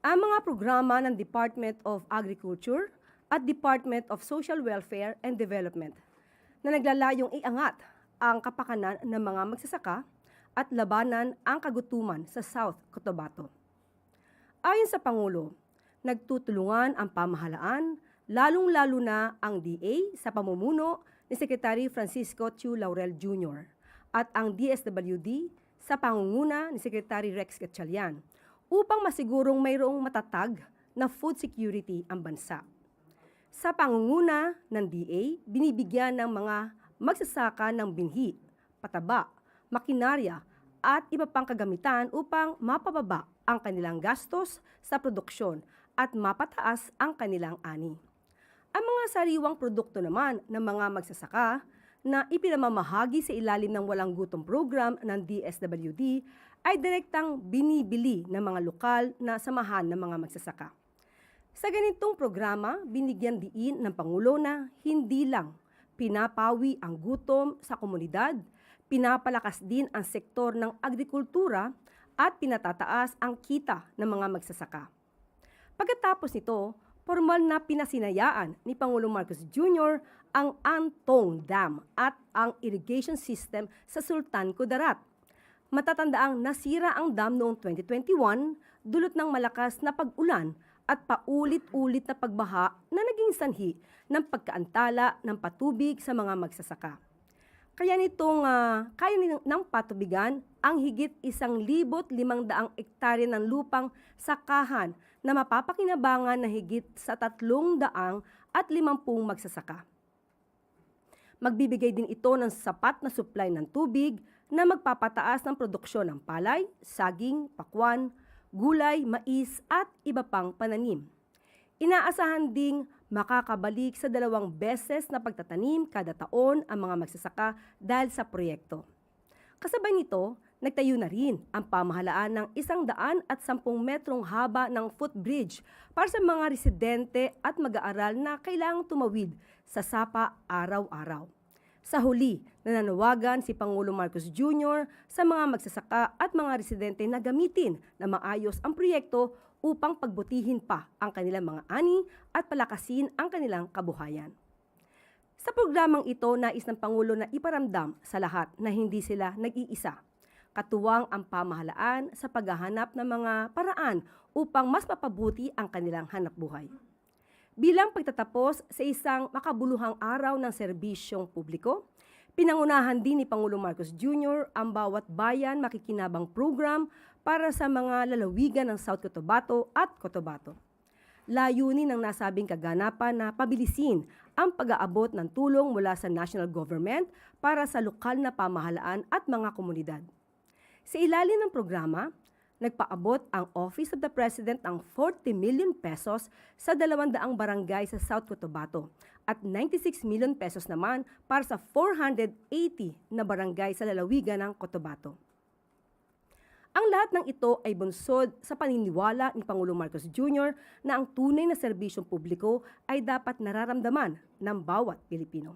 Ang mga programa ng Department of Agriculture at Department of Social Welfare and Development na naglalayong iangat ang kapakanan ng mga magsasaka at labanan ang kagutuman sa South Cotabato. Ayon sa Pangulo, nagtutulungan ang pamahalaan, lalong-lalo na ang DA sa pamumuno ni Secretary Francisco Chu Laurel Jr. at ang DSWD sa pangunguna ni Secretary Rex Gatchalian upang masigurong mayroong matatag na food security ang bansa. Sa pangunguna ng DA, binibigyan ng mga magsasaka ng binhi, pataba, makinarya at iba pang kagamitan upang mapababa ang kanilang gastos sa produksyon at mapataas ang kanilang ani. Ang mga sariwang produkto naman ng mga magsasaka na ipinamamahagi sa ilalim ng Walang Gutom program ng DSWD ay direktang binibili ng mga lokal na samahan ng mga magsasaka. Sa ganitong programa, binigyan diin ng Pangulo na hindi lang pinapawi ang gutom sa komunidad, pinapalakas din ang sektor ng agrikultura at pinatataas ang kita ng mga magsasaka. Pagkatapos nito, formal na pinasinayaan ni Pangulong Marcos Jr. ang Antong Dam at ang irrigation system sa Sultan Kudarat. Matatandaang nasira ang dam noong 2021 dulot ng malakas na pag-ulan at paulit-ulit na pagbaha na naging sanhi ng pagkaantala ng patubig sa mga magsasaka. Kaya kaya ng patubigan ang higit 1,500 ektarya ng lupang sakahan na mapapakinabangan na higit sa 350 magsasaka. Magbibigay din ito ng sapat na supply ng tubig na magpapataas ng produksyon ng palay, saging, pakwan, gulay, mais at iba pang pananim. Inaasahan ding makakabalik sa 2 beses na pagtatanim kada taon ang mga magsasaka dahil sa proyekto. Kasabay nito, nagtayo na rin ang pamahalaan ng 110 metrong haba ng footbridge para sa mga residente at mag-aaral na kailangang tumawid sa sapa araw-araw. Sa huli, nananawagan si Pangulo Marcos Jr. sa mga magsasaka at mga residente na gamitin na maayos ang proyekto upang pagbutihin pa ang kanilang mga ani at palakasin ang kanilang kabuhayan. Sa programang ito, nais ng Pangulo na iparamdam sa lahat na hindi sila nag-iisa. Katuwang ang pamahalaan sa paghahanap ng mga paraan upang mas mapabuti ang kanilang hanapbuhay. Bilang pagtatapos sa isang makabuluhang araw ng serbisyong publiko, pinangunahan din ni Pangulong Marcos Jr. ang Bawat Bayan Makikinabang program para sa mga lalawigan ng South Cotabato at Cotabato. Layunin ng nasabing kaganapan na pabilisin ang pag-aabot ng tulong mula sa national government para sa lokal na pamahalaan at mga komunidad. Sa ilalim ng programa, nagpaabot ang Office of the President ng 40 million pesos sa 200 barangay sa South Cotabato at 96 million pesos naman para sa 480 na barangay sa lalawigan ng Cotabato. Ang lahat ng ito ay bunsod sa paniniwala ni Pangulong Marcos Jr. na ang tunay na serbisyong publiko ay dapat nararamdaman ng bawat Pilipino.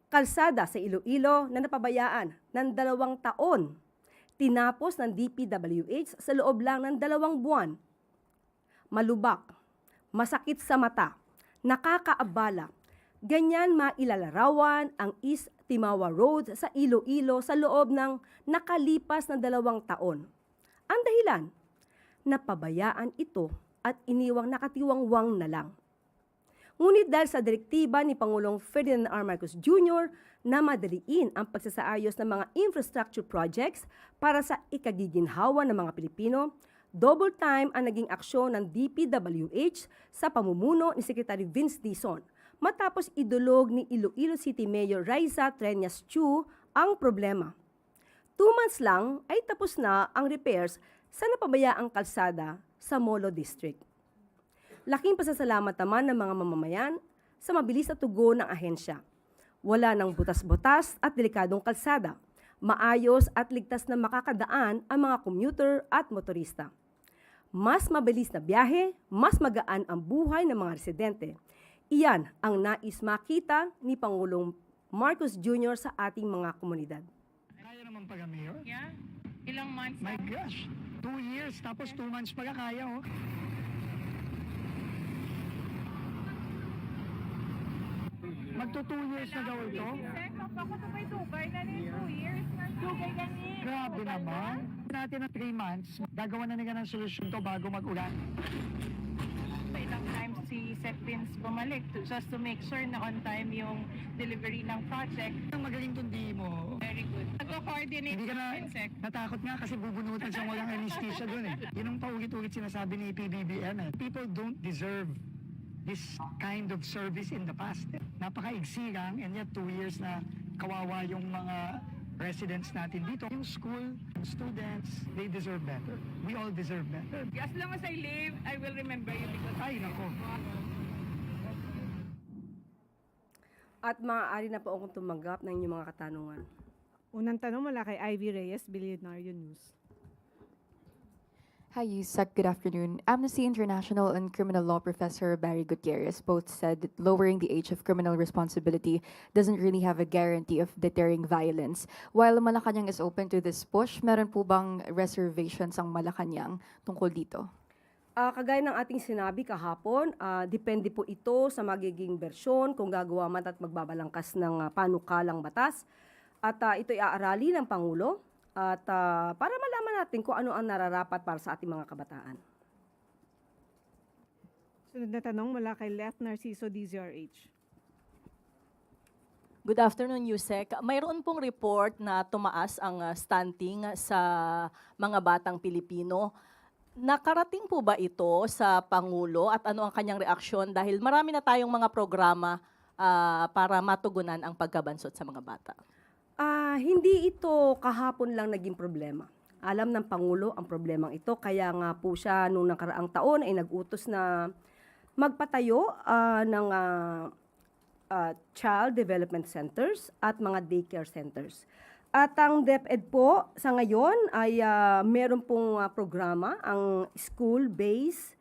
Kalsada sa Iloilo na napabayaan ng 2 taon, tinapos ng DPWH sa loob lang ng 2 buwan. Malubak, masakit sa mata, nakakaabala, ganyan mailalarawan ang East Timawa Road sa Iloilo sa loob ng nakalipas na 2 taon. Ang dahilan, napabayaan ito at iniwang nakatiwangwang na lang. Ngunit dahil sa direktiba ni Pangulong Ferdinand R. Marcos Jr. na madaliin ang pagsasaayos ng mga infrastructure projects para sa ikagiginhawa ng mga Pilipino, double time ang naging aksyon ng DPWH sa pamumuno ni Secretary Vince Dizon matapos idulog ni Iloilo City Mayor Raisa Treñas Chu ang problema. 2 months lang ay tapos na ang repairs sa napabayaang kalsada sa Molo District. Laking pasasalamat naman ng mga mamamayan sa mabilis na tugon ng ahensya. Wala nang butas-butas at delikadong kalsada. Maayos at ligtas na makakadaan ang mga commuter at motorista. Mas mabilis na biyahe, mas magaan ang buhay ng mga residente. Iyan ang nais makita ni Pangulong Marcos Jr. sa ating mga komunidad. Kaya naman pag-mayor? Yeah? Ilang months My na? gosh, 2 2 years, tapos 2 months pa kaya, oh. Magto 2 years na daw ito? Ako to may Dubai na rin 2 years na Dubai gani. Grabe naman. Natin na 3 months, gagawa na nila ng solusyon to bago mag-ulan. Ilang times si Sec Vince bumalik just to make sure na on time yung delivery ng project. Ang magaling tundi mo. Very good. Nagko-coordinate Hindi ka na with Sec. natakot nga kasi bubunutan siyang walang anesthesia doon eh. Yun ang paulit-ulit sinasabi ni PBBM eh. People don't deserve this kind of service in the past. Napaka-igsi lang and yet 2 years na kawawa yung mga residents natin dito. Yung school, students, they deserve better. We all deserve better. As long as I live, I will remember you because Ay, nako. At maaari na po akong tumanggap ng inyong mga katanungan. Unang tanong mula kay Ivy Reyes, Billionaire News. Hi, Yusek. Good afternoon. Amnesty International and criminal law professor Barry Gutierrez both said that lowering the age of criminal responsibility doesn't really have a guarantee of deterring violence. While Malacanang is open to this push, meron po bang reservations ang Malacanang tungkol dito? Kagaya ng ating sinabi kahapon, depende po ito sa magiging bersyon kung gagawa man at magbabalangkas ng panukalang batas. At ito iaarali ng Pangulo at para malaman natin kung ano ang nararapat para sa ating mga kabataan. Sunod na tanong mula kay Leth Narciso, DZRH. Good afternoon, Yusek. Mayroon pong report na tumaas ang stunting sa mga batang Pilipino. Nakarating po ba ito sa Pangulo at ano ang kanyang reaksyon dahil marami na tayong mga programa para matugunan ang pagkabansot sa mga bata? Hindi ito kahapon lang naging problema. Alam ng Pangulo ang problemang ito, kaya nga po siya nung nakaraang taon ay nag-utos na magpatayo ng child development centers at mga daycare centers. At ang DepEd po sa ngayon ay meron pong programa, ang school-based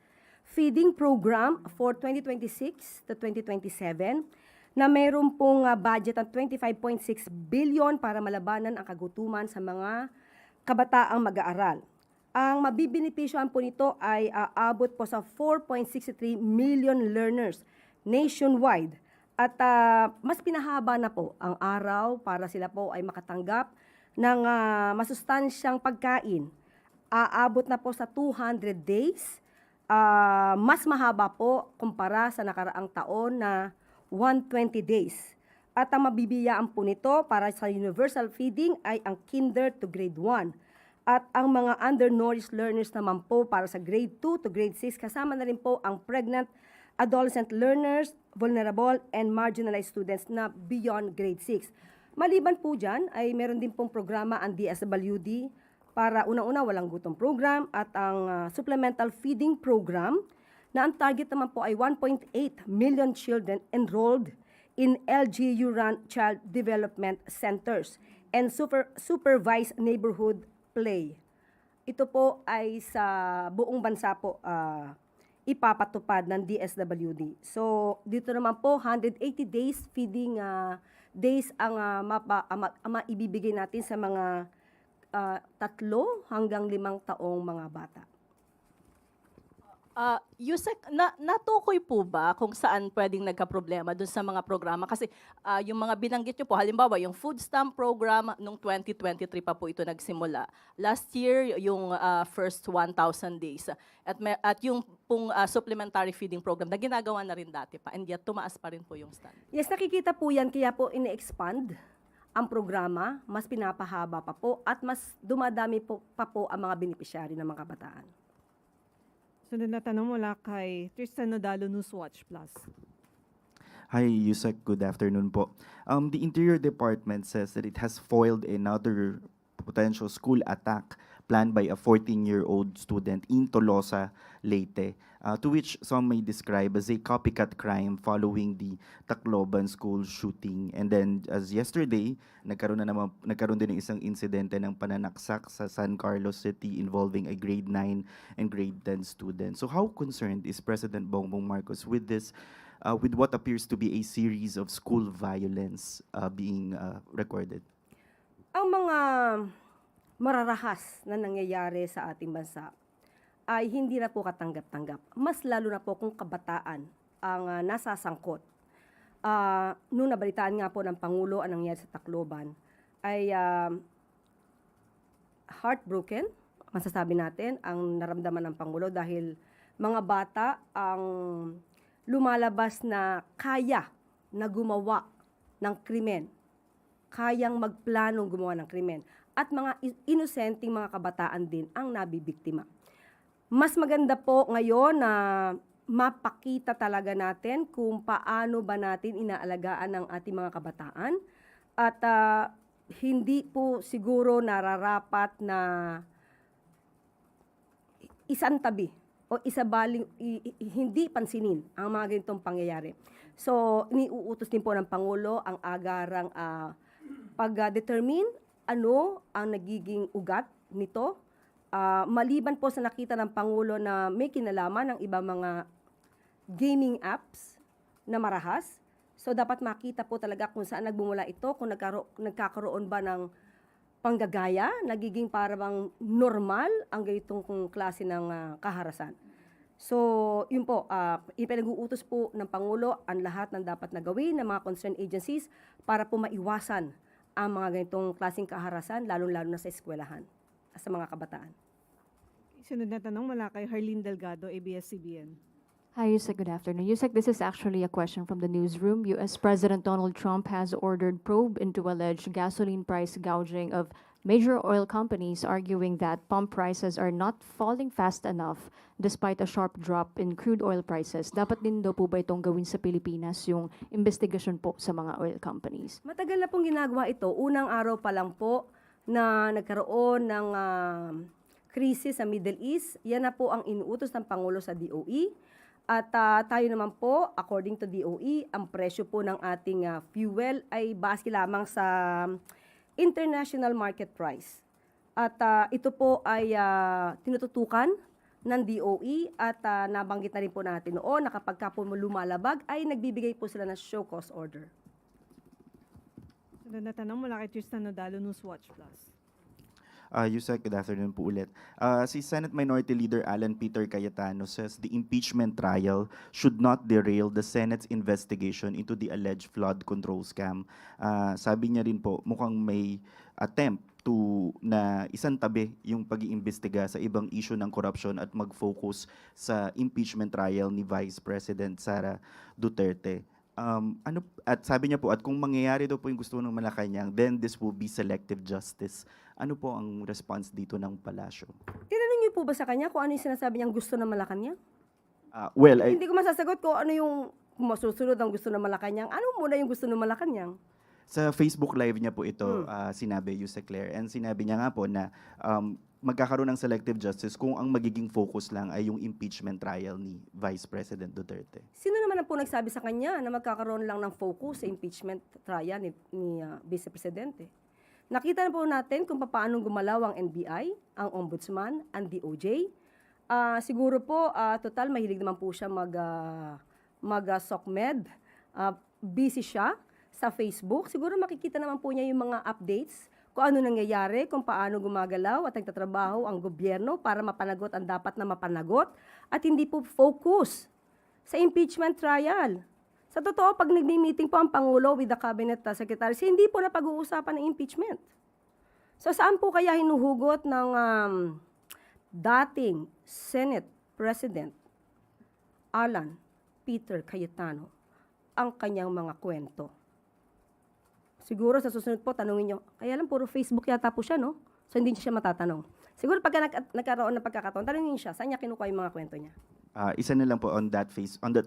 feeding program for 2026 to 2027 na meron pong budget ng 25.6 billion para malabanan ang kagutuman sa mga kabataang mag-aaral. Ang mabibinipisyohan po nito ay aabot po sa 4.63 million learners nationwide. At mas pinahaba na po ang araw para sila po ay makatanggap ng masustansyang pagkain. Aabot na po sa 200 days. Mas mahaba po kumpara sa nakaraang taon na 120 days. At ang mabibiyaan po nito para sa universal feeding ay ang kinder to grade 1. At ang mga undernourished learners naman po para sa grade 2 to grade 6, kasama na rin po ang pregnant adolescent learners, vulnerable and marginalized students na beyond grade 6. Maliban po dyan ay meron din pong programa ang DSWD para unang-una walang gutom program at ang supplemental feeding program na ang target naman po ay 1.8 million children enrolled in LGU-run child development centers and supervised neighborhood play. Ito po ay sa buong bansa po ipapatupad ng DSWD. So, dito naman po, 180 days feeding days ang maibibigay natin sa mga 3 hanggang 5 taong mga bata. Yusek, natukoy po ba kung saan pwedeng nagka-problema dun sa mga programa? Kasi yung mga binanggit nyo po, halimbawa yung food stamp program, nung 2023 pa po ito nagsimula. Last year, yung first 1,000 days. At yung pong supplementary feeding program na ginagawa na rin dati pa. And yet, tumaas pa rin po yung stand. Yes, nakikita po yan, kaya po ine-expand ang programa, mas pinapahaba pa po, at mas dumadami pa po ang mga beneficiary ng mga kabataan. Sunod na tanong mula kay Tristan Nodalo, Newswatch Plus. Hi, Yusek. Good afternoon po. The Interior Department says that it has foiled another potential school attack planned by a 14-year-old student in Tolosa, Leyte, to which some may describe as a copycat crime following the Tacloban school shooting. And then, as yesterday, nagkaroon din ng isang insidente ng pananaksak sa San Carlos City involving a grade 9 and grade 10 student. So how concerned is President Bongbong Marcos with this, with what appears to be a series of school violence being recorded? Ang mga mararahas na nangyayari sa ating bansa ay hindi na po katanggap-tanggap. Mas lalo na po kung kabataan ang nasasangkot. Nung nabalitaan nga po ng Pangulo ang nangyari sa Tacloban, ay heartbroken, masasabi natin, ang naramdaman ng Pangulo dahil mga bata ang lumalabas na kaya na gumawa ng krimen, kayang magplanong gumawa ng krimen, at mga inosenteng mga kabataan din ang nabibiktima. Mas maganda po ngayon na mapakita talaga natin kung paano ba natin inaalagaan ang ating mga kabataan at hindi po siguro nararapat na isantabi o hindi pansinin ang mga ganitong pangyayari. So, iniuutos din po ng Pangulo ang agarang pag-determine ano ang nagiging ugat nito. Maliban po sa nakita ng Pangulo na may kinalaman ng ibang mga gaming apps na marahas, so dapat makita po talaga kung saan nagbumula ito, kung nagkakaroon ba ng panggagaya, nagiging parang normal ang ganitong klase ng kaharasan. So, yun po, ipinag-uutos po ng Pangulo ang lahat ng dapat na gawin ng mga concerned agencies para po maiwasan ang mga ganitong klaseng kaharasan, lalo-lalo na sa eskwelahan at sa mga kabataan. Sunod na tanong mula kay Harleen Delgado, ABS-CBN. Hi, Yusek. Good afternoon. Yusek, this is actually a question from the newsroom. U.S. President Donald Trump has ordered probe into alleged gasoline price gouging of major oil companies, arguing that pump prices are not falling fast enough despite a sharp drop in crude oil prices. Dapat din daw po ba itong gawin sa Pilipinas, yung investigasyon po sa mga oil companies? Matagal na pong ginagawa ito. Unang araw pa lang po na nagkaroon ng krisis sa Middle East. Yan na po ang inuutos ng Pangulo sa DOE. At tayo naman po, according to DOE, ang presyo po ng ating fuel ay base lamang sa international market price. At ito po ay tinututukan ng DOE at nabanggit na rin po natin noon na kapag po lumalabag ay nagbibigay po sila ng show cause order. Sunod na tanong mula kay Tristan Nodalo, Newswatch Plus. Yusek, good afternoon po ulit. Si Senate Minority Leader Alan Peter Cayetano says the impeachment trial should not derail the Senate's investigation into the alleged flood control scam. Sabi niya rin po, mukhang may attempt na isantabi yung pag-iimbestiga sa ibang issue ng corruption at mag-focus sa impeachment trial ni Vice President Sara Duterte. At sabi niya po, at kung mangyayari daw po yung gusto ng Malacanang, then this will be selective justice. Ano po ang response dito ng palasyo? Tinanong niyo po ba sa kanya kung ano yung sinasabi niyang gusto ng Malacanang? Hindi Hindi ko masasagot kung ano yung masusunod ang gusto ng Malacanang. Ano muna yung gusto ng Malacanang? Sa Facebook Live niya po ito, sinabi Yusek Claire, and sinabi niya nga po na magkakaroon ng selective justice kung ang magiging focus lang ay yung impeachment trial ni Vice President Duterte. Sino naman ang po nagsabi sa kanya na magkakaroon lang ng focus sa impeachment trial ni Vice Presidente? Nakita na po natin kung paano gumalaw ang NBI, ang Ombudsman, ang DOJ. Siguro po, total, mahilig naman po siya mag-SOCMED. Busy siya sa Facebook. Siguro makikita naman po niya yung mga updates kung ano nangyayari, kung paano gumagalaw at nagtatrabaho ang gobyerno para mapanagot ang dapat na mapanagot at hindi po focus sa impeachment trial. Sa totoo, pag nagmi-meeting po ang Pangulo with the Cabinet Secretaries, hindi po na pag-uusapan ng impeachment. So saan po kaya hinuhugot ng dating Senate President Alan Peter Cayetano ang kanyang mga kwento? Siguro sa susunod po, tanungin nyo, kaya lang puro Facebook yata po siya, no? So hindi siya matatanong. Siguro pagka nagkaroon ng pagkakataon, tanungin siya, saan niya kinukuha yung mga kwento niya? Isa na lang po on that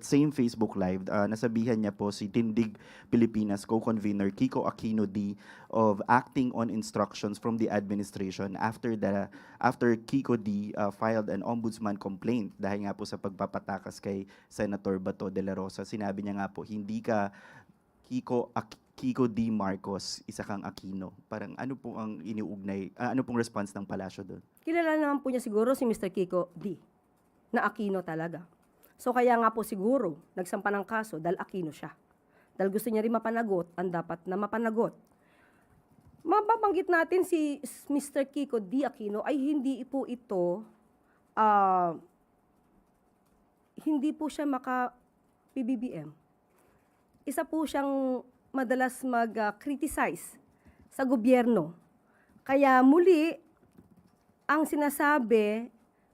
same Facebook Live, nasabihan niya po si Tindig Pilipinas co-convener Kiko Aquino D of acting on instructions from the administration after Kiko D filed an ombudsman complaint dahil nga po sa pagpapatakas kay Senator Bato de la Rosa. Sinabi niya nga po, hindi ka Kiko D. Marcos, isa kang Aquino. Parang ano po ang iniugnay, ano pong response ng palasyo doon? Kilala naman po niya siguro si Mr. Kiko D. na Aquino talaga. So kaya nga po siguro, nagsampa ng kaso dahil Aquino siya. Dahil gusto niya rin mapanagot ang dapat na mapanagot. mababanggit natin si Mr. Kiko D. Aquino ay hindi po ito, hindi po siya maka-PBBM. Isa po siyang madalas mag-criticize sa gobyerno. Kaya muli, ang sinasabi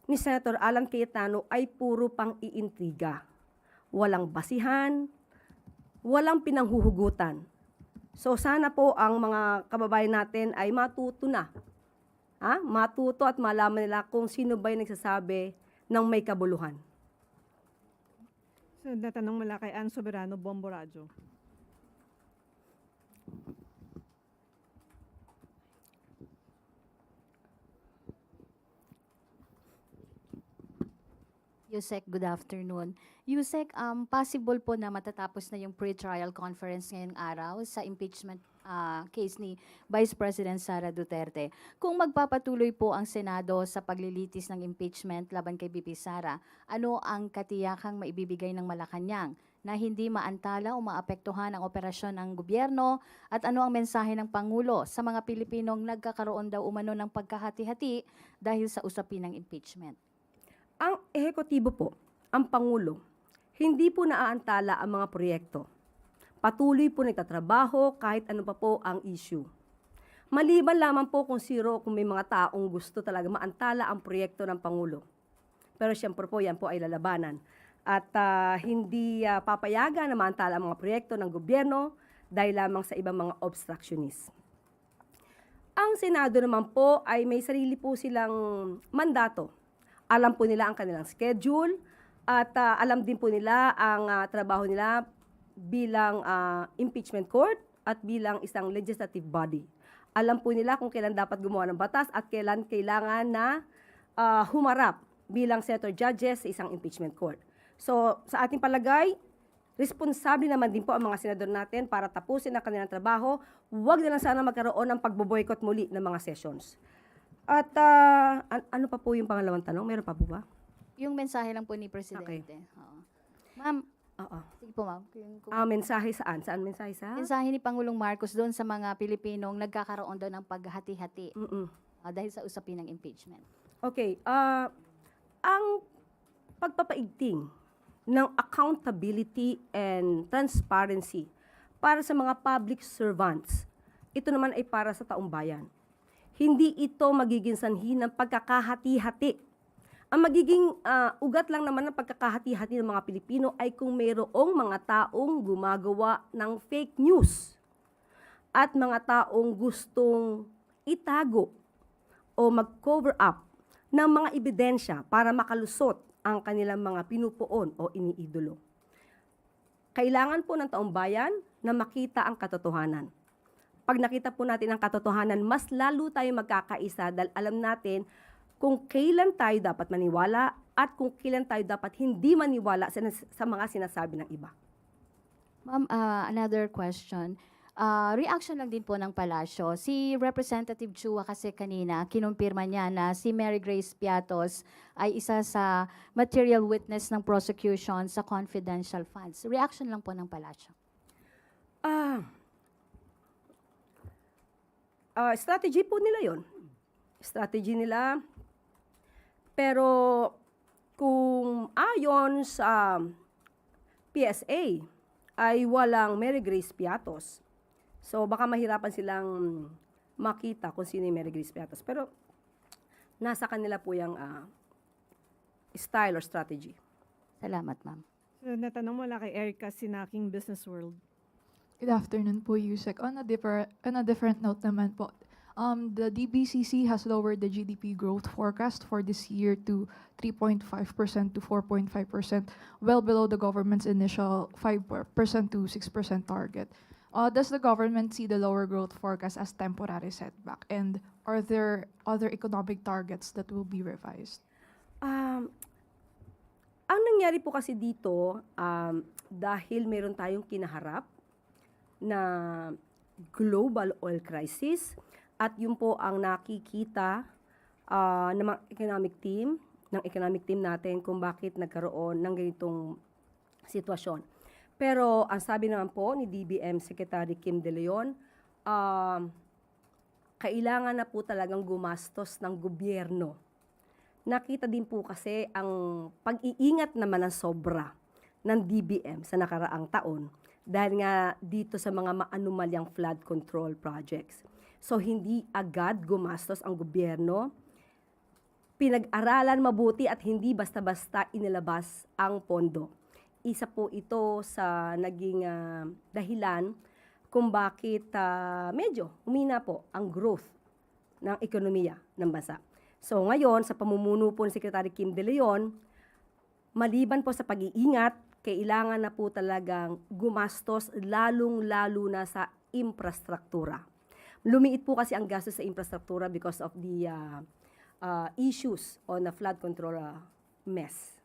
ni Senator Alan Cayetano ay puro pang-iintriga. Walang basihan, walang pinanghuhugutan. So sana po ang mga kababayan natin ay matuto na. Matuto at malaman nila kung sino ba yung nagsasabi ng may kabuluhan. Sunod na tanong mula kay Ann Soberano, Bombo Radyo. Yusek, good afternoon. Yusek, possible po na matatapos na yung pre-trial conference ngayong araw sa impeachment case ni Vice President Sara Duterte. Kung magpapatuloy po ang Senado sa paglilitis ng impeachment laban kay BP Sara, ano ang katiyakang maibibigay ng Malacanang na hindi maantala o maapektuhan ang operasyon ng gobyerno at ano ang mensahe ng Pangulo sa mga Pilipinong nagkakaroon daw umano ng pagkahati-hati dahil sa usapin ng impeachment? Ang ehekutibo po, ang Pangulo, hindi po naaantala ang mga proyekto. Patuloy po nagtatrabaho kahit ano pa po ang issue. Maliban lamang po kung may mga taong gusto talaga maantala ang proyekto ng Pangulo. Pero siyempre po, yan po ay lalabanan. At hindi papayagan na maantala ang mga proyekto ng gobyerno dahil lamang sa ibang mga obstructionist. Ang Senado naman po ay may sarili po silang mandato. Alam po nila ang kanilang schedule at alam din po nila ang trabaho nila bilang impeachment court at bilang isang legislative body. Alam po nila kung kailan dapat gumawa ng batas at kailan kailangan na humarap bilang senator judges sa isang impeachment court. So, sa ating palagay, responsable naman din po ang mga senador natin para tapusin ang kanilang trabaho. Huwag na lang sana magkaroon ng pagboboykot muli ng mga sessions. At ano pa po yung pangalawang tanong? Meron pa po ba? Yung mensahe lang po ni Presidente. Oo. Ma'am, Oo. sige po ma'am. Yung- Mensahe saan? Saan mensahe sa? mensahe ni Pangulong Marcos doon sa mga Pilipinong nagkakaroon daw ng paghati-hati Mm-mm. dahil sa usapin ng impeachment. Okay. Ang pagpapaigting ng accountability and transparency para sa mga public servants, ito naman ay para sa taong bayan. Hindi ito magiging sanhi ng pagkakahati-hati. Ang magiging ugat lang naman ng pagkakahati-hati ng mga Pilipino ay kung mayroong mga taong gumagawa ng fake news at mga taong gustong itago o mag-cover up ng mga ebidensya para makalusot ang kanilang mga pinupuon o iniidolo. Kailangan po ng taong bayan na makita ang katotohanan. Pag nakita po natin ang katotohanan, mas lalo tayo magkakaisa dahil alam natin kung kailan tayo dapat maniwala at kung kailan tayo dapat hindi maniwala sa mga sinasabi ng iba. Ma'am, another question. Reaction lang din po ng palasyo. Si Representative Chua kasi kanina, kinumpirma niya na si Mary Grace Piatos ay isa sa material witness ng prosecution sa confidential funds. Reaction lang po ng palasyo. Strategy po nila yon. Strategy nila. Pero kung ayon sa PSA ay walang Mary Grace Piatos. So baka mahirapan silang makita kung sino yung Mary Grace Piatos. Pero nasa kanila po yung style or strategy. Salamat, ma'am. Sunod na tanong mula kay Erica Sinaking, Business World. Good afternoon po, Yusek. On a different note naman po, the DBCC has lowered the GDP growth forecast for this year to 3.5% to 4.5%, well below the government's initial 5% to 6% target. Does the government see the lower growth forecast as temporary setback? And are there other economic targets that will be revised? Ang nangyari po kasi dito, dahil meron tayong kinaharap na global oil crisis at yun po ang nakikita ng mga economic team natin kung bakit nagkaroon ng ganitong sitwasyon. Pero ang sabi naman po ni DBM Secretary Kim De Leon, kailangan na po talagang gumastos ng gobyerno. Nakita din po kasi ang pag-iingat naman ng sobra ng DBM sa nakaraang taon dahil nga dito sa mga maanumalyang flood control projects. So hindi agad gumastos ang gobyerno, pinag-aralan mabuti at hindi basta-basta inilabas ang pondo. Isa po ito sa naging dahilan kung bakit medyo umina po ang growth ng ekonomiya ng bansa. So ngayon, sa pamumuno po ni Secretary Kim De Leon, maliban po sa pag-iingat, kailangan na po talagang gumastos lalong-lalo na sa infrastruktura. Lumiit po kasi ang gastos sa infrastruktura because of the issues on the flood control mess.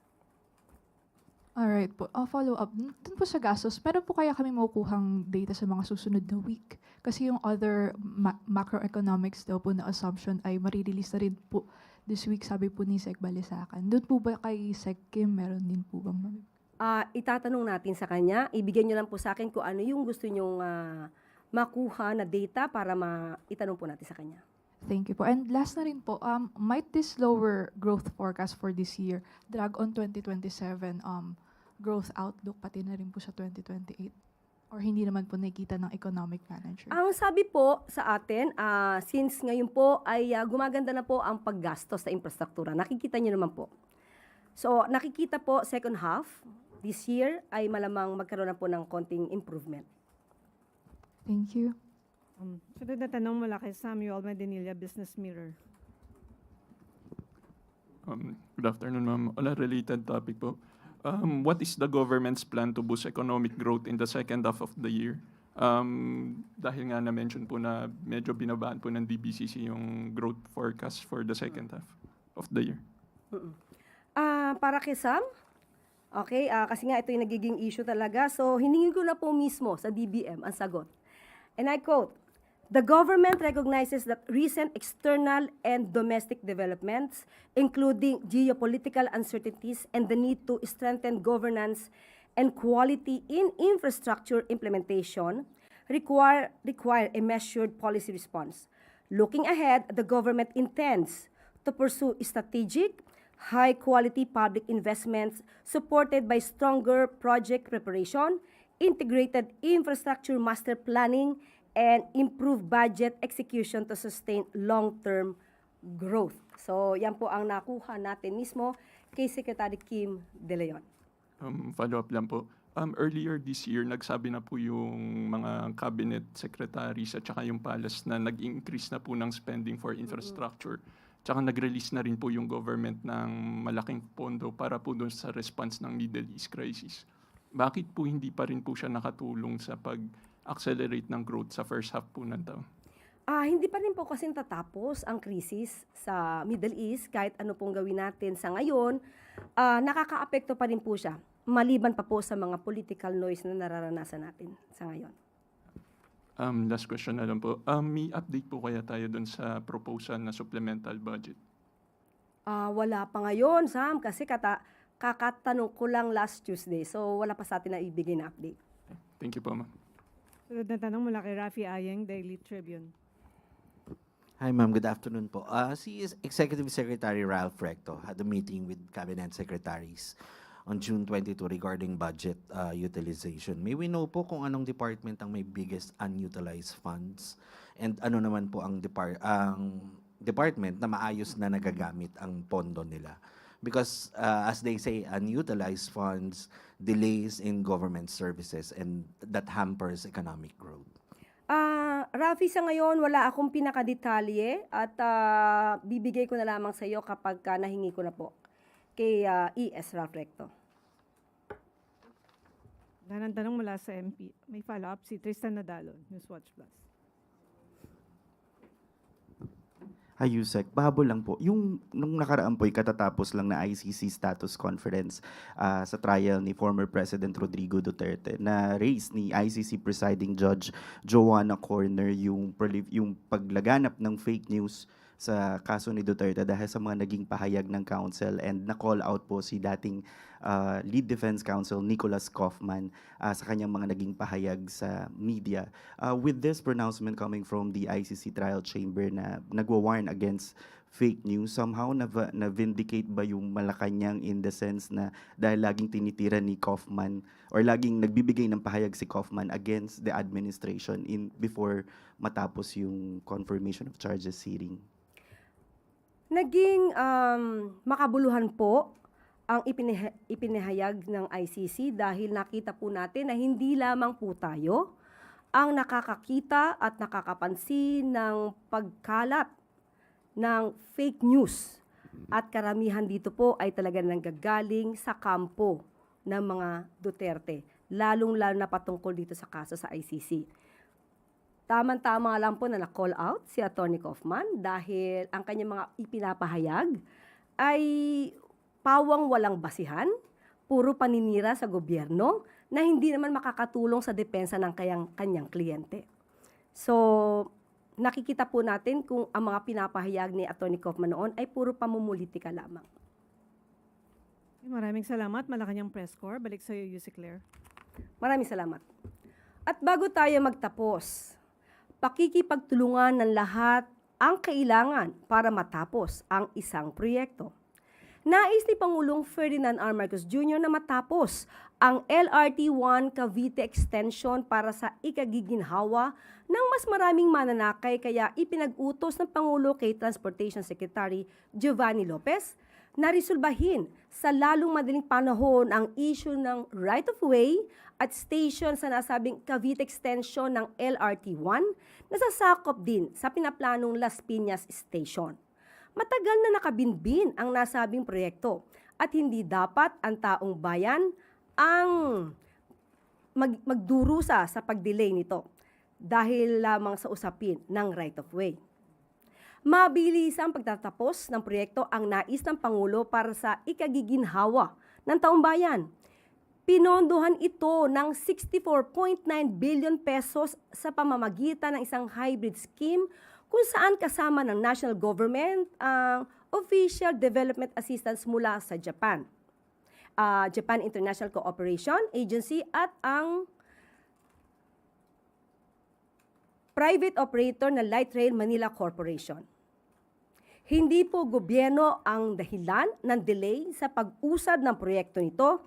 Alright po. Follow up. Dun po sa gastos, meron po kaya kami makukuhang data sa mga susunod na week? Kasi yung other macroeconomics daw po na assumption ay marirelease na rin po this week, sabi po ni Sec Balisacan. Doon po ba kay Sec Kim, meron din po bang Itatanong natin sa kanya, ibigay niyo lang po sa akin kung ano yung gusto nyong makuha na data para itanong po natin sa kanya. Thank you po. And last na rin po, might this lower growth forecast for this year drag on 2027 growth outlook pati na rin po sa 2028? Or hindi naman po nakikita ng economic manager? Ang sabi po sa atin, since ngayon po ay gumaganda na po ang paggastos sa infrastruktura, nakikita niyo naman po. So nakikita po second half this year ay malamang magkaroon na po ng konting improvement. Thank you. Sunod na tanong mula kay Samuel Medinilla, Business Mirror. Good afternoon, ma'am. On a related topic po. What is the government's plan to boost economic growth in the second half of the year? Dahil nga na-mention po na medyo binabaan po ng DBCC yung growth forecast for the second half of the year. Para kay Sam, okay, kasi nga ito yung nagiging issue talaga. So, hiningin ko na po mismo sa DBM ang sagot. And I quote, "The government recognizes that recent external and domestic developments, including geopolitical uncertainties and the need to strengthen governance and quality in infrastructure implementation, require a measured policy response. Looking ahead, the government intends to pursue strategic, high-quality public investments supported by stronger project preparation, integrated infrastructure master planning, and improved budget execution to sustain long-term growth." So, yan po ang nakuha natin mismo kay Secretary Kim De Leon. Follow-up lang po. Earlier this year, nagsabi na po yung mga cabinet secretaries at saka yung palace na nag-increase na po ng spending for infrastructure. Tsaka nag-release na rin po yung government ng malaking pondo para po doon sa response ng Middle East crisis. Bakit po hindi pa rin po siya nakatulong sa pag-accelerate ng growth sa first half po ng taon? Hindi pa rin po kasi tatapos ang krisis sa Middle East. Kahit ano pong gawin natin sa ngayon, nakakaapekto pa rin po siya. Maliban pa po sa mga political noise na nararanasan natin sa ngayon. Last question na lang po. May update po kaya tayo doon sa proposal na supplemental budget? Wala pa ngayon, Sam, kasi kakatanong ko lang last Tuesday. So, wala pa sa atin na ibigay na update. Thank you po, ma'am. Sunod na tanong mula kay Rafi Ayeng, Daily Tribune. Hi ma'am, good afternoon po. Si Executive Secretary Ralph Recto had a meeting with cabinet secretaries on June 22 regarding budget utilization. May we know po kung anong department ang may biggest unutilized funds and ano naman po ang department na maayos na nagagamit ang pondo nila? Because as they say, unutilized funds delays in government services and that hampers economic growth. Rafi, sa ngayon, wala akong pinakadetalye at bibigay ko na lamang sa iyo kapag nahingi ko na po kay ES Ralph Recto. Dahan tanong mula sa MP. May follow-up si Tristan Nadalo, Newswatch Plus. Hi, Yusek. Bahabol lang po. Yung nung nakaraan po, katatapos lang na ICC status conference sa trial ni former President Rodrigo Duterte na raise ni ICC presiding judge Joanna Corner yung paglaganap ng fake news sa kaso ni Duterte dahil sa mga naging pahayag ng counsel, and na-call out po si dating lead defense counsel Nicholas Kaufman sa kanyang mga naging pahayag sa media. With this pronouncement coming from the ICC trial chamber na nagwa-warn against fake news, somehow na-vindicate ba yung Malacanang in the sense na dahil laging tinitira ni Kaufman or laging nagbibigay ng pahayag si Kaufman against the administration before matapos yung confirmation of charges hearing? Naging makabuluhan po ang ipinahayag ng ICC dahil nakita po natin na hindi lamang po tayo ang nakakakita at nakakapansin ng pagkalat ng fake news. At karamihan dito po ay talaga nanggagaling sa kampo ng mga Duterte, lalong-lalo na patungkol dito sa kaso sa ICC. Tama-tama lang po na na-call out si Atty. Kaufman dahil ang kanyang mga ipinapahayag ay pawang walang basihan, puro paninira sa gobyerno na hindi naman makakatulong sa depensa ng kanyang kliyente. So, nakikita po natin kung ang mga pinapahayag ni Atty. Kaufman noon ay puro pamumulitika lamang. Maraming salamat. Malacanang Press Corps. Balik sa iyo, Yusek Claire. Maraming salamat. At bago tayo magtapos, pakikipagtulungan ng lahat ang kailangan para matapos ang isang proyekto. Nais ni Pangulong Ferdinand R. Marcos Jr. na matapos ang LRT-1 Cavite Extension para sa ikagiginhawa ng mas maraming mananakay, kaya ipinag-utos ng Pangulo kay Transportation Secretary Giovanni Lopez na resolbahin sa lalong madaling panahon ang issue ng right-of-way at station sa nasabing Cavite Extension ng LRT-1 na sasakop din sa pinaplanong Las Piñas Station. Matagal na nakabinbin ang nasabing proyekto at hindi dapat ang taong bayan ang magdurusa sa pag-delay nito dahil lamang sa usapin ng right-of-way. Mabilis ang pagtatapos ng proyekto ang nais ng Pangulo para sa ikagiginhawa ng taong bayan. Pinondohan ito ng 64.9 billion pesos sa pamamagitan ng isang hybrid scheme kung saan kasama ng national government ang official development assistance mula sa Japan, Japan International Cooperation Agency at ang private operator na Light Rail Manila Corporation. Hindi po gobyerno ang dahilan ng delay sa pag-usad ng proyekto nito,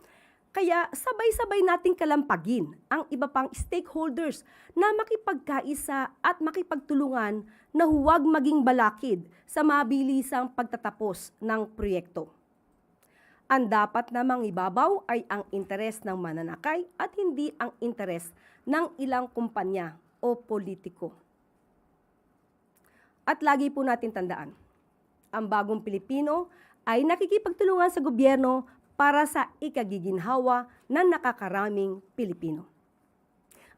kaya sabay-sabay nating kalampagin ang iba pang stakeholders na makipagkaisa at makipagtulungan na huwag maging balakid sa mabilisang pagtatapos ng proyekto. Ang dapat namang ibabaw ay ang interes ng mananakay at hindi ang interes ng ilang kumpanya o politiko. At lagi po natin tandaan, ang bagong Pilipino ay nakikipagtulungan sa gobyerno para sa ikagiginhawa ng nakakaraming Pilipino.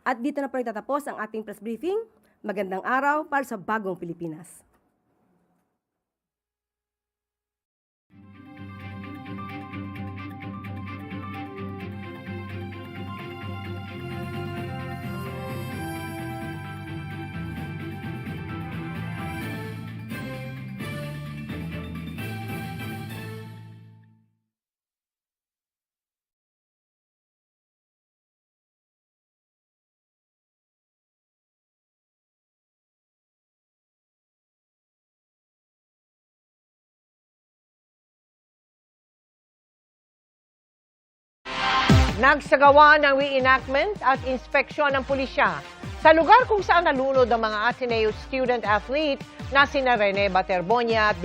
At dito na po nagtatapos ang ating press briefing. Magandang araw para sa bagong Pilipinas. Nagsagawa ng reenactment at inspeksyon ng pulisya sa lugar kung saan nalunod ang mga Ateneo student-athlete na sina Rene Baterbonia at